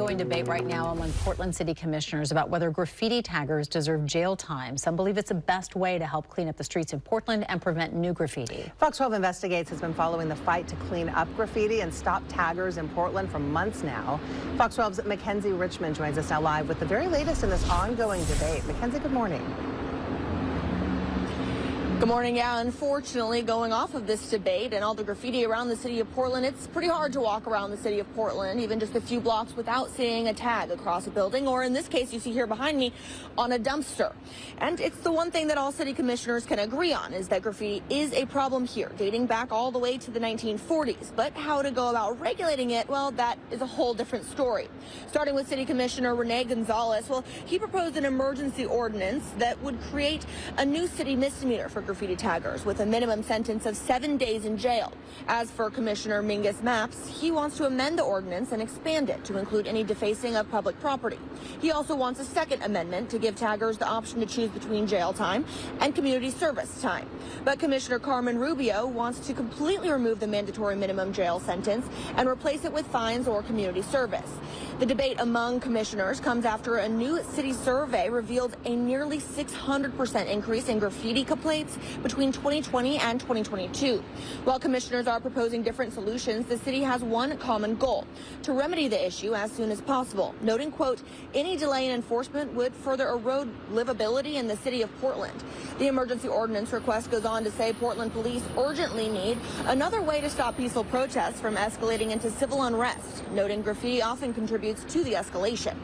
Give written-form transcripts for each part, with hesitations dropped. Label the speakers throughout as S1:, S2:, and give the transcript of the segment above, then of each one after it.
S1: ongoing debate right now among Portland City Commissioners about whether graffiti taggers deserve jail time. Some believe it's the best way to help clean up the streets in Portland and prevent new graffiti.
S2: Fox 12 Investigates has been following the fight to clean up graffiti and stop taggers in Portland for months now. Fox 12's Mackenzie Richmond joins us now live with the very latest in this ongoing debate. Mackenzie, good morning.
S3: Good morning. Yeah, unfortunately, going off of this debate and all the graffiti around the city of Portland, it's pretty hard to walk around the city of Portland, even just a few blocks, without seeing a tag across a building, or in this case, you see here behind me, on a dumpster. And it's the one thing that all city commissioners can agree on, is that graffiti is a problem here, dating back all the way to the 1940s. But how to go about regulating it, well, that is a whole different story. Starting with City Commissioner Rene Gonzalez, well, he proposed an emergency ordinance that would create a new city misdemeanor for graffiti taggers with a minimum sentence of 7 days in jail. As for Commissioner Mingus Maps, he wants to amend the ordinance and expand it to include any defacing of public property. He also wants a second amendment to give taggers the option to choose between jail time and community service time. But Commissioner Carmen Rubio wants to completely remove the mandatory minimum jail sentence and replace it with fines or community service. The debate among commissioners comes after a new city survey revealed a nearly 600% increase in graffiti complaints between 2020 and 2022. While commissioners are proposing different solutions, the city has one common goal: to remedy the issue as soon as possible, noting, quote, any delay in enforcement would further erode livability in the city of Portland. The emergency ordinance request goes on to say Portland police urgently need another way to stop peaceful protests from escalating into civil unrest, noting graffiti often contributes to the escalation.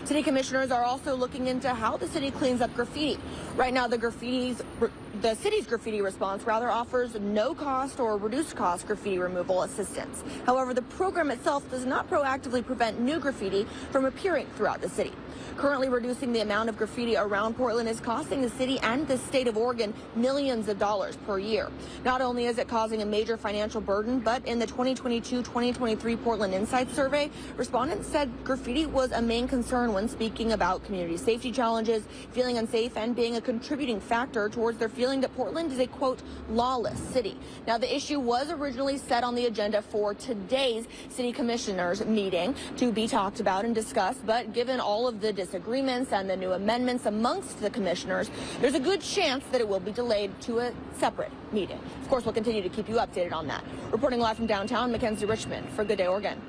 S3: City commissioners are also looking into how the city cleans up graffiti. Right now, the city's graffiti response offers no cost or reduced cost graffiti removal assistance. However, the program itself does not proactively prevent new graffiti from appearing throughout the city. Currently, reducing the amount of graffiti around Portland is costing the city and the state of Oregon millions of dollars per year. Not only is it causing a major financial burden, but in the 2022-2023 Portland Insights survey, respondents said graffiti was a main concern when speaking about community safety challenges, feeling unsafe, and being a contributing factor towards their feeling that Portland is a, quote, lawless city. Now, the issue was originally set on the agenda for today's city commissioners meeting to be talked about and discussed, but given all of the disagreements and the new amendments amongst the commissioners, there's a good chance that it will be delayed to a separate meeting. Of course, we'll continue to keep you updated on that. Reporting live from downtown, Mackenzie Richmond for Good Day Oregon.